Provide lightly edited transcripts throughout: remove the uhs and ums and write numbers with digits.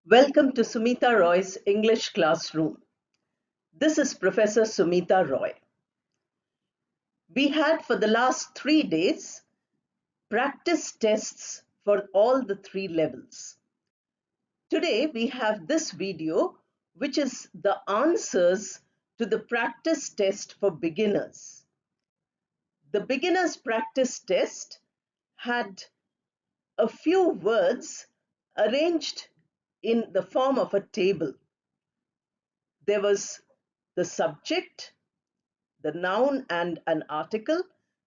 Welcome to Sumita Roy's English classroom. This is Professor Sumita Roy. We had for the last 3 days practice tests for all the 3 levels. Today we have this video which is the answers to the practice test for beginners. The beginners practice test had a few words arranged in the form of a table. There was the subject, the noun and an article,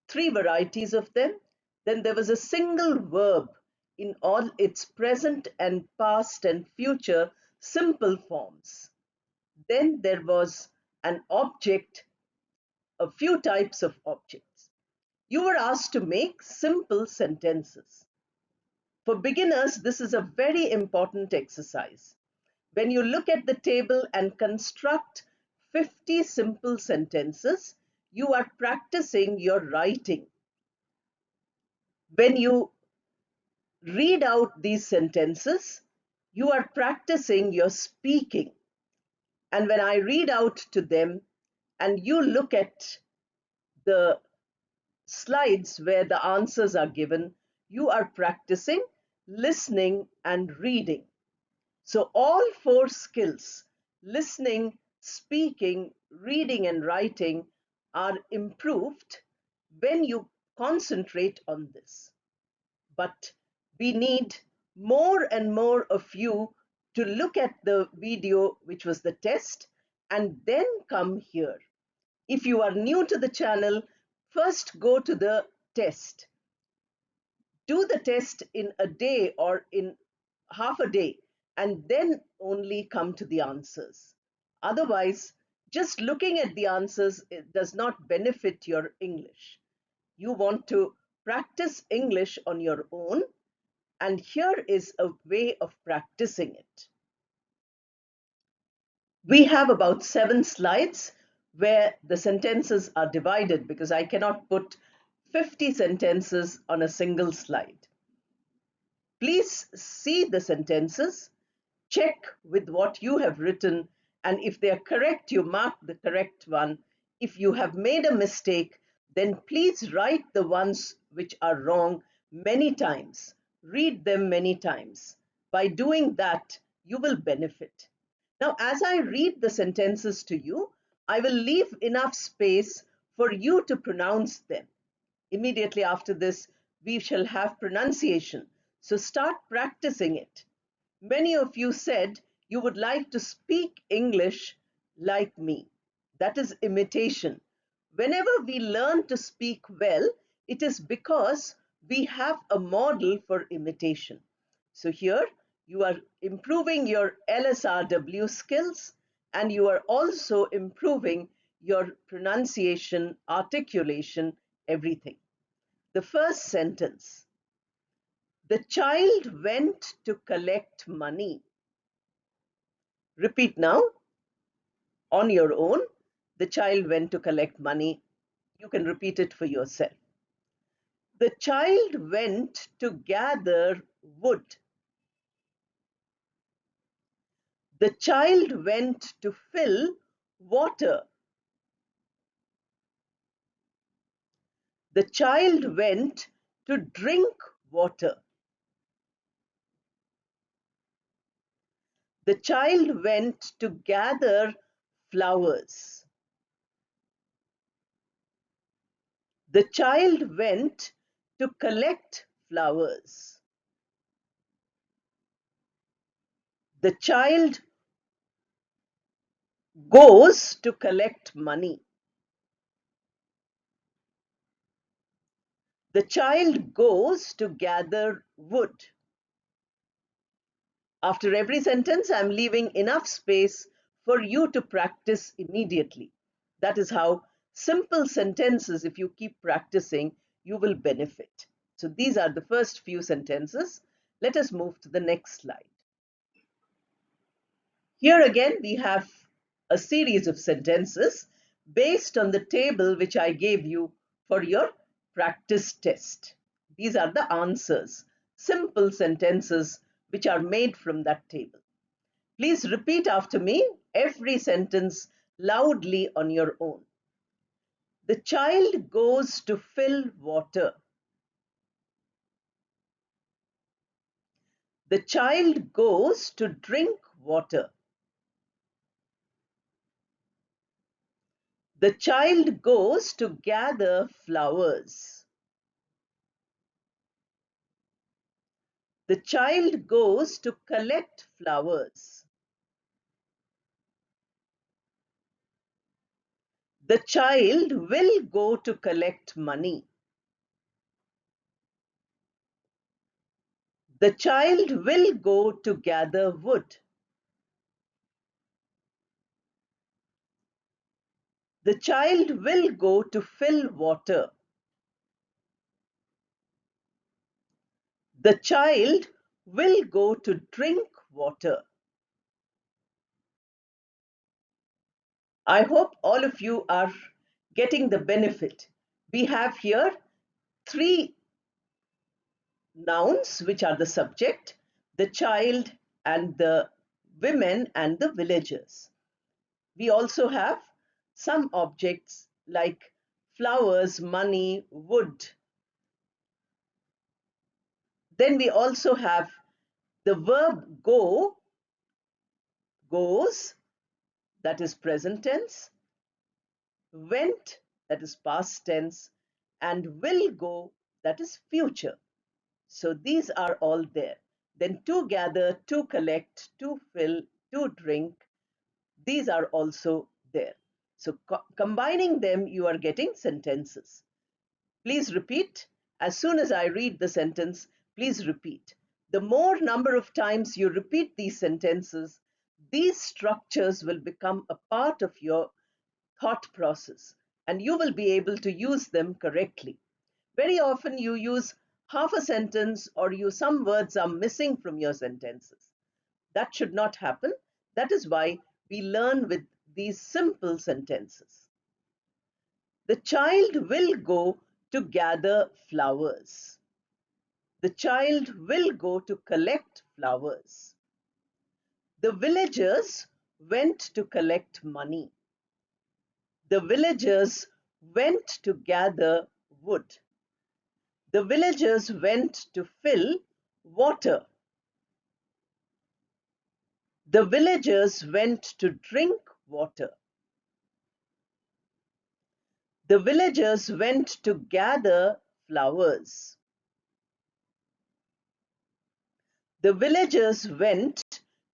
3 varieties of them. Then there was a single verb in all its present and past and future simple forms. Then there was an object, a few types of objects. You were asked to make simple sentences. For beginners, this is a very important exercise. When you look at the table and construct 50 simple sentences, you are practicing your writing. When you read out these sentences, you are practicing your speaking. And when I read out to them and you look at the slides where the answers are given, you are practicing listening and reading. So all 4 skills, listening, speaking, reading and writing, are improved when you concentrate on this. But we need more and more of you to look at the video, which was the test, and then come here. If you are new to the channel, first go to the test. Do the test in a day or in half a day, and then only come to the answers. Otherwise, just looking at the answers does not benefit your English. You want to practice English on your own, and here is a way of practicing it. We have about 7 slides where the sentences are divided because I cannot put 50 sentences on a single slide. Please see the sentences, check with what you have written, and if they are correct, you mark the correct one. If you have made a mistake, then please write the ones which are wrong many times. Read them many times. By doing that, you will benefit. Now, as I read the sentences to you, I will leave enough space for you to pronounce them. Immediately after this, we shall have pronunciation. So start practicing it. Many of you said you would like to speak English like me. That is imitation. Whenever we learn to speak well, it is because we have a model for imitation. So here you are improving your LSRW skills, and you are also improving your pronunciation, articulation, everything. The first sentence: the child went to collect money. Repeat now on your own. The child went to collect money. You can repeat it for yourself. The child went to gather wood. The child went to fill water. The child went to drink water. The child went to gather flowers. The child went to collect flowers. The child goes to collect money. The child goes to gather wood. After every sentence, I'm leaving enough space for you to practice immediately. That is how simple sentences, if you keep practicing, you will benefit. So these are the first few sentences. Let us move to the next slide. Here again, we have a series of sentences based on the table which I gave you for your practice test. These are the answers, simple sentences which are made from that table. Please repeat after me every sentence loudly on your own. The child goes to fill water. The child goes to drink water. The child goes to gather flowers. The child goes to collect flowers. The child will go to collect money. The child will go to gather wood. The child will go to fill water. The child will go to drink water. I hope all of you are getting the benefit. We have here three nouns, which are the subject, the child, and the women and the villagers. We also have some objects like flowers, money, wood. Then we also have the verb go, goes, that is present tense, went, that is past tense, and will go, that is future. So these are all there. Then to gather, to collect, to fill, to drink, these are also there. So combining them, you are getting sentences. Please repeat. As soon as I read the sentence, please repeat. The more number of times you repeat these sentences, these structures will become a part of your thought process and you will be able to use them correctly. Very often you use half a sentence or some words are missing from your sentences. That should not happen. That is why we learn with these simple sentences. The child will go to gather flowers. The child will go to collect flowers. The villagers went to collect money. The villagers went to gather wood. The villagers went to fill water. The villagers went to drink water. The villagers went to gather flowers. The villagers went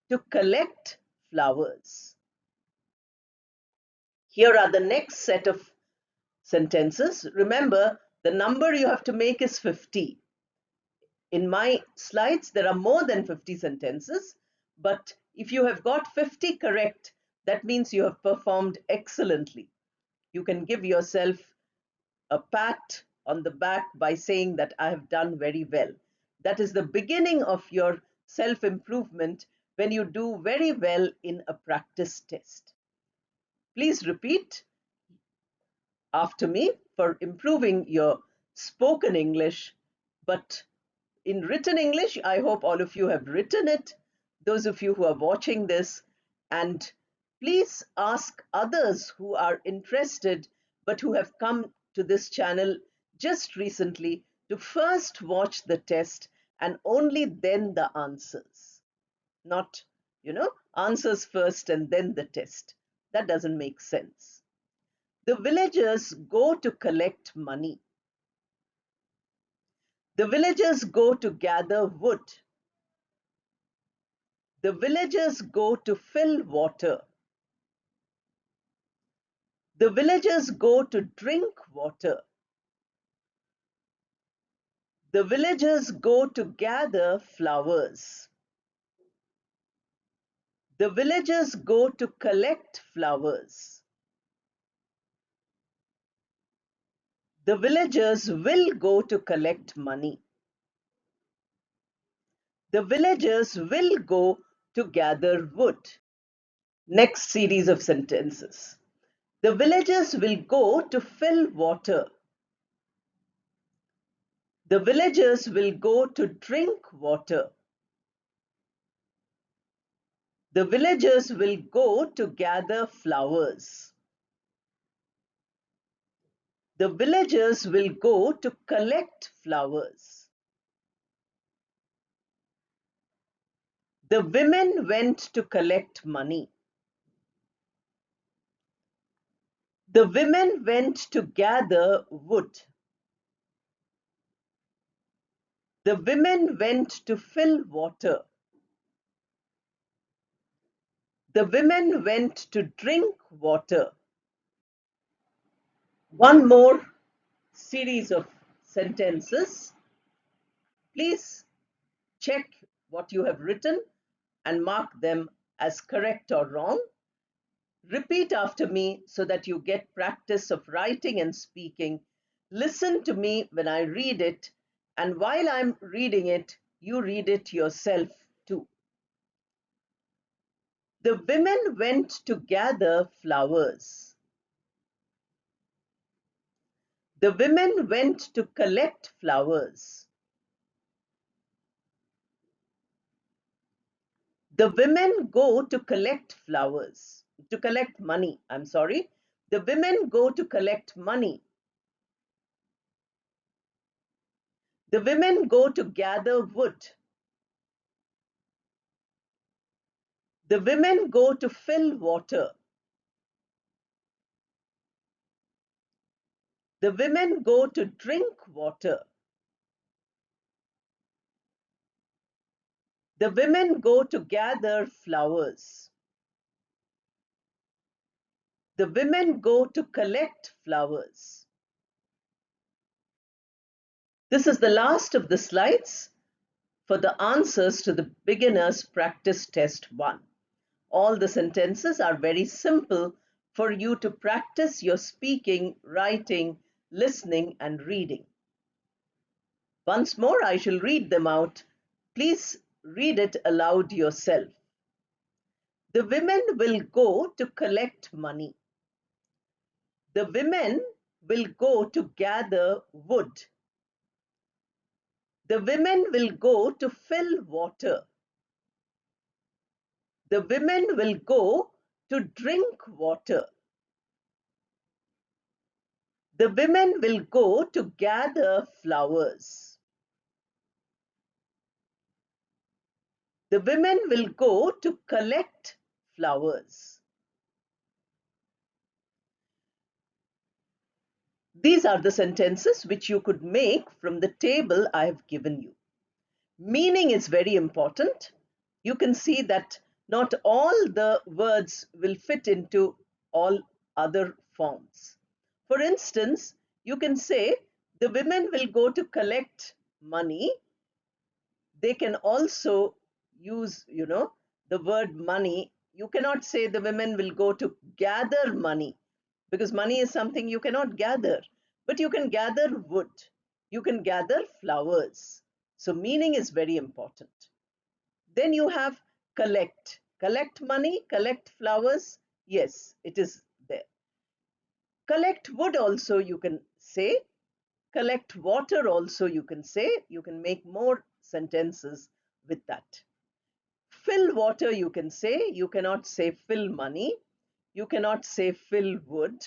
to collect flowers. Here are the next set of sentences. Remember, the number you have to make is 50. In my slides, there are more than 50 sentences, but if you have got 50 correct, that means you have performed excellently. You can give yourself a pat on the back by saying that I have done very well. That is the beginning of your self-improvement when you do very well in a practice test. Please repeat after me for improving your spoken English, but in written English, I hope all of you have written it, those of you who are watching this, and please ask others who are interested but who have come to this channel just recently to first watch the test and only then the answers. Not, answers first and then the test. That doesn't make sense. The villagers go to collect money. The villagers go to gather wood. The villagers go to fill water. The villagers go to drink water. The villagers go to gather flowers. The villagers go to collect flowers. The villagers will go to collect money. The villagers will go to gather wood. Next series of sentences. The villagers will go to fill water. The villagers will go to drink water. The villagers will go to gather flowers. The villagers will go to collect flowers. The women went to collect money. The women went to gather wood. The women went to fill water. The women went to drink water. One more series of sentences. Please check what you have written and mark them as correct or wrong. Repeat after me so that you get practice of writing and speaking. Listen to me when I read it, and while I'm reading it, you read it yourself too. The women went to gather flowers. The women went to collect flowers. The women go to collect flowers, to collect money. I'm sorry. The women go to collect money. The women go to gather wood. The women go to fill water. The women go to drink water. The women go to gather flowers. The women go to collect flowers. This is the last of the slides for the answers to the beginner's practice test 1. All the sentences are very simple for you to practice your speaking, writing, listening, and reading. Once more, I shall read them out. Please read it aloud yourself. The women will go to collect money. The women will go to gather wood. The women will go to fill water. The women will go to drink water. The women will go to gather flowers. The women will go to collect flowers. These are the sentences which you could make from the table I have given you. Meaning is very important. You can see that not all the words will fit into all other forms. For instance, you can say the women will go to collect money. They can also use, the word money. You cannot say the women will go to gather money because money is something you cannot gather, but you can gather wood, you can gather flowers. So meaning is very important. Then you have collect. Collect money, collect flowers. Yes, it is there. Collect wood also you can say. Collect water also you can say. You can make more sentences with that. Fill water you can say. You cannot say fill money. You cannot say fill wood.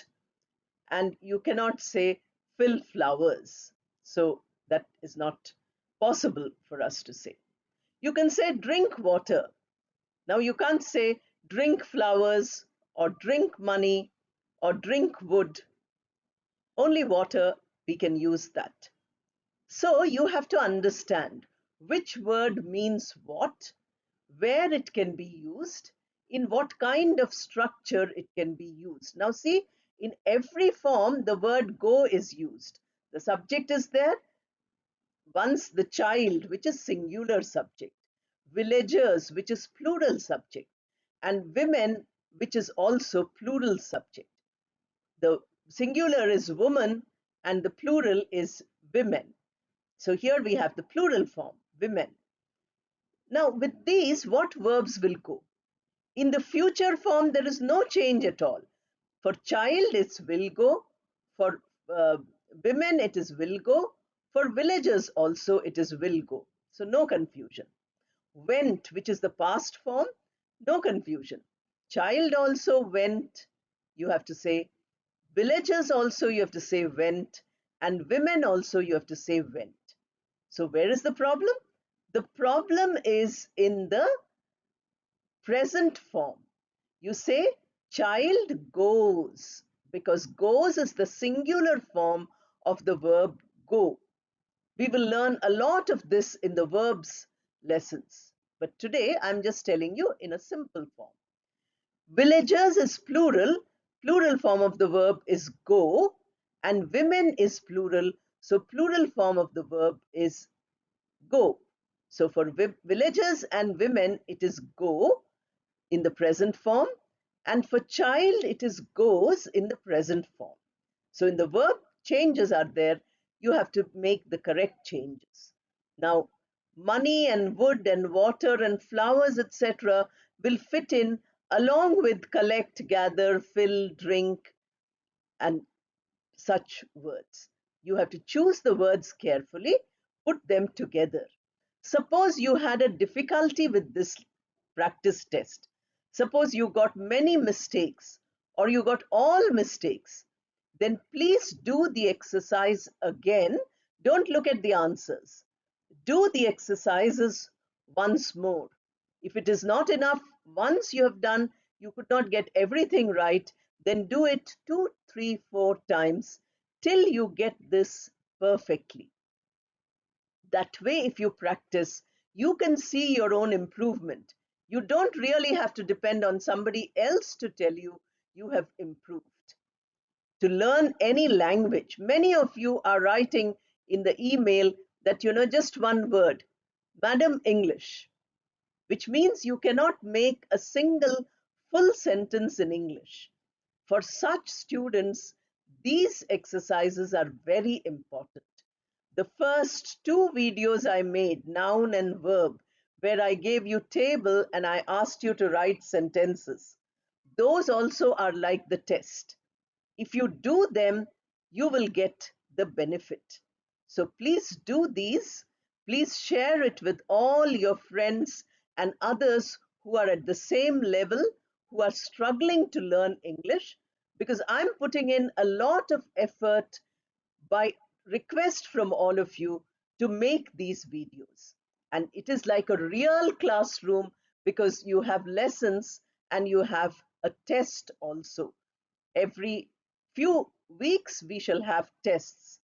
And you cannot say fill flowers. So that is not possible for us to say. You can say drink water. Now you can't say drink flowers or drink money or drink wood. Only water, we can use that. So you have to understand which word means what, where it can be used, in what kind of structure it can be used. Now see, in every form, the word go is used. The subject is there. Once the child, which is singular subject, villagers, which is plural subject, and women, which is also plural subject. The singular is woman and the plural is women. So here we have the plural form, women. Now with these, what verbs will go? In the future form, there is no change at all. For child, it's will go. For women, it is will go. For villagers also, it is will go. So no confusion. Went, which is the past form, No confusion. Child also went, you have to say. Villagers also you have to say went. And women also you have to say went. So where is the problem? The problem is in the present form. You say child goes because goes is the singular form of the verb go. We will learn a lot of this in the verbs lessons. But today I'm just telling you in a simple form. Villagers is plural. Plural form of the verb is go. And women is plural. So plural form of the verb is go. So for villagers and women, it is go in the present form. And for child, it is goes in the present form. So in the verb, changes are there. You have to make the correct changes. Now, money and wood and water and flowers, etc., will fit in along with collect, gather, fill, drink, and such words. You have to choose the words carefully, put them together. Suppose you had a difficulty with this practice test. Suppose you got many mistakes or you got all mistakes. Then please do the exercise again. Don't look at the answers. Do the exercises once more. If it is not enough, once you have done, you could not get everything right, then do it 2, 3, 4 times till you get this perfectly. That way, if you practice, you can see your own improvement. You don't really have to depend on somebody else to tell you you have improved. To learn any language, many of you are writing in the email that, just one word, Madam English, which means you cannot make a single full sentence in English. For such students, these exercises are very important. The first two videos I made, noun and verb, where I gave you table and I asked you to write sentences, those also are like the test. If you do them, you will get the benefit. So please do these. Please share it with all your friends and others who are at the same level, who are struggling to learn English, because I'm putting in a lot of effort by request from all of you to make these videos. And it is like a real classroom because you have lessons and you have a test also. Every few weeks we shall have tests.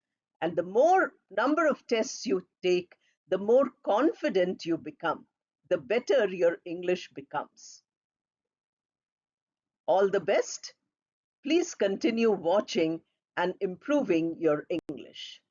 And the more number of tests you take, the more confident you become, the better your English becomes. All the best. Please continue watching and improving your English.